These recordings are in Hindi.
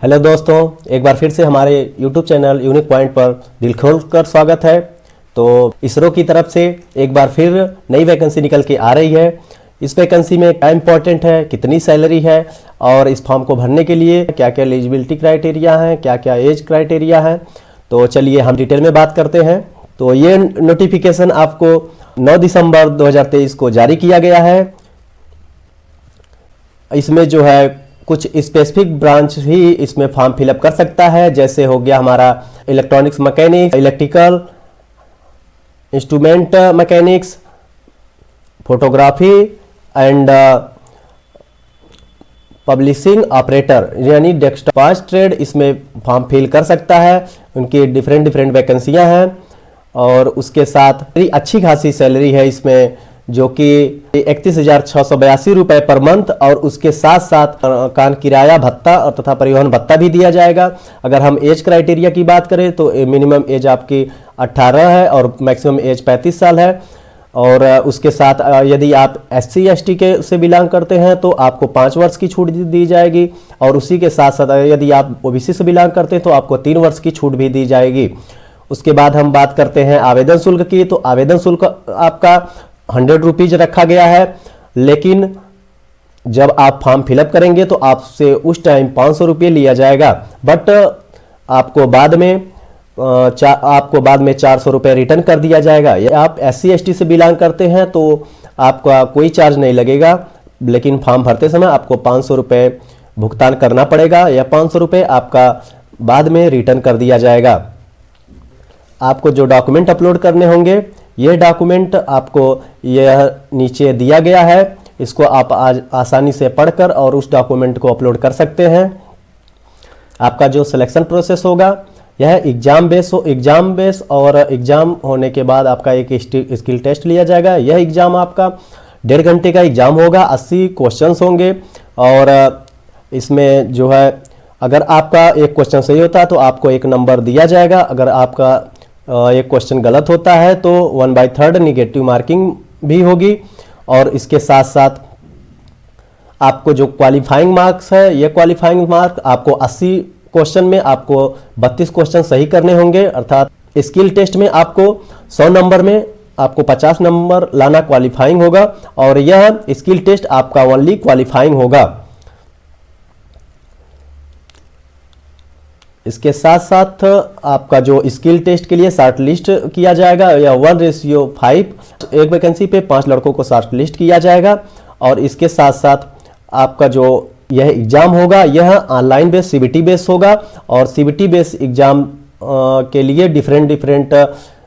हेलो दोस्तों, एक बार फिर से हमारे YouTube चैनल यूनिक पॉइंट पर दिल खोल कर स्वागत है। तो इसरो की तरफ से एक बार फिर नई वैकेंसी निकल के आ रही है। इस वैकेंसी में क्या इंपॉर्टेंट है, कितनी सैलरी है और इस फॉर्म को भरने के लिए क्या क्या एलिजिबिलिटी क्राइटेरिया है, क्या क्या एज क्राइटेरिया है, तो चलिए हम डिटेल में बात करते हैं। तो ये नोटिफिकेशन आपको 9 दिसंबर 2023 को जारी किया गया है। इसमें जो है कुछ स्पेसिफिक ब्रांच ही इसमें फॉर्म फिलअप कर सकता है, जैसे हो गया हमारा electronics mechanics, electrical, instrument mechanics, photography and publishing operator, यानी डेस्कटॉप। 5 ट्रेड इसमें फॉर्म फिल कर सकता है। उनकी डिफरेंट वैकेंसियां हैं और उसके साथ अच्छी खासी सैलरी है इसमें, जो कि 31,682 रुपये पर मंथ, और उसके साथ साथ कान किराया भत्ता और तथा परिवहन भत्ता भी दिया जाएगा। अगर हम एज क्राइटेरिया की बात करें तो मिनिमम एज आपकी 18 है और मैक्सिमम एज 35 साल है। और उसके साथ यदि आप SC ST के से बिलोंग करते हैं तो आपको 5 वर्ष की छूट दी जाएगी, और उसी के साथ साथ यदि आप OBC से बिलोंग करते हैं तो आपको 3 वर्ष की छूट भी दी जाएगी। उसके बाद हम बात करते हैं आवेदन शुल्क की। तो आवेदन शुल्क आपका 100 रुपीज रखा गया है, लेकिन जब आप फॉर्म फिलअप करेंगे तो आपसे उस टाइम 500 रुपये लिया जाएगा। बट आपको बाद में 400 रुपये रिटर्न कर दिया जाएगा। या आप SC ST से बिलोंग करते हैं तो आपका कोई चार्ज नहीं लगेगा, लेकिन फॉर्म भरते समय आपको 500 रुपये भुगतान करना पड़ेगा, या 500 रुपये आपका बाद में रिटर्न कर दिया जाएगा। आपको जो डॉक्यूमेंट अपलोड करने होंगे, ये डॉक्यूमेंट आपको यह नीचे दिया गया है। इसको आप आज आसानी से पढ़कर और उस डॉक्यूमेंट को अपलोड कर सकते हैं। आपका जो सिलेक्शन प्रोसेस होगा यह एग्जाम बेस और एग्जाम होने के बाद आपका एक स्किल टेस्ट लिया जाएगा। यह एग्जाम आपका 1.5 घंटे का एग्जाम होगा, 80 क्वेश्चंस होंगे। और इसमें जो है अगर आपका एक क्वेश्चन सही होता है तो आपको 1 नंबर दिया जाएगा। अगर आपका एक क्वेश्चन गलत होता है तो 1/3 निगेटिव मार्किंग भी होगी। और इसके साथ साथ आपको जो क्वालिफाइंग मार्क्स है, ये क्वालिफाइंग मार्क आपको 80 क्वेश्चन में आपको 32 क्वेश्चन सही करने होंगे। अर्थात स्किल टेस्ट में आपको 100 नंबर में आपको 50 नंबर लाना क्वालिफाइंग होगा, और यह स्किल टेस्ट आपका ओनली क्वालिफाइंग होगा। इसके साथ साथ आपका जो स्किल टेस्ट के लिए शॉर्ट लिस्ट किया जाएगा, या 1:5, एक वैकेंसी पे 5 लड़कों को शॉर्ट लिस्ट किया जाएगा। और इसके साथ साथ आपका जो यह एग्ज़ाम होगा यह ऑनलाइन बेस CBT बेस होगा, और CBT बेस एग्ज़ाम के लिए डिफरेंट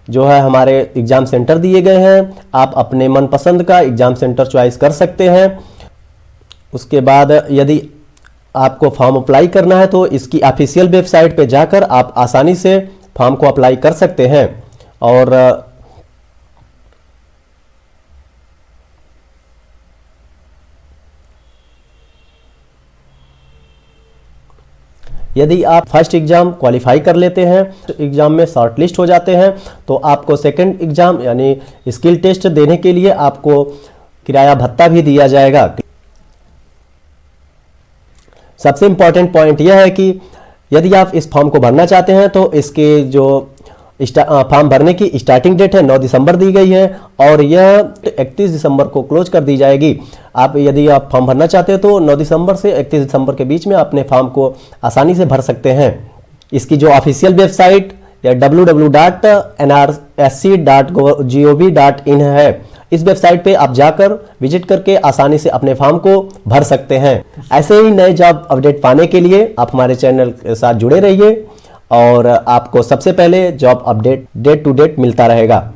जो है हमारे एग्ज़ाम सेंटर दिए गए हैं। आप अपने मनपसंद का एग्ज़ाम सेंटर चॉइस कर सकते हैं। उसके बाद यदि आपको फॉर्म अप्लाई करना है तो इसकी ऑफिशियल वेबसाइट पे जाकर आप आसानी से फॉर्म को अप्लाई कर सकते हैं। और यदि आप फर्स्ट एग्जाम क्वालिफाई कर लेते हैं, एग्जाम में शॉर्ट लिस्ट हो जाते हैं, तो आपको सेकंड एग्जाम यानी स्किल टेस्ट देने के लिए आपको किराया भत्ता भी दिया जाएगा। सबसे इम्पॉर्टेंट पॉइंट यह है कि यदि आप इस फॉर्म को भरना चाहते हैं तो इसके जो फॉर्म भरने की स्टार्टिंग डेट है 9 दिसंबर दी गई है, और यह 31 दिसंबर को क्लोज कर दी जाएगी। यदि आप फॉर्म भरना चाहते हैं तो 9 दिसंबर से 31 दिसंबर के बीच में अपने फॉर्म को आसानी से भर सकते हैं। इसकी जो ऑफिशियल वेबसाइट या www.nrsc.gov.in है, इस वेबसाइट पे आप जाकर विजिट करके आसानी से अपने फॉर्म को भर सकते हैं। ऐसे ही नए जॉब अपडेट पाने के लिए आप हमारे चैनल के साथ जुड़े रहिए, और आपको सबसे पहले job update date to date मिलता रहेगा।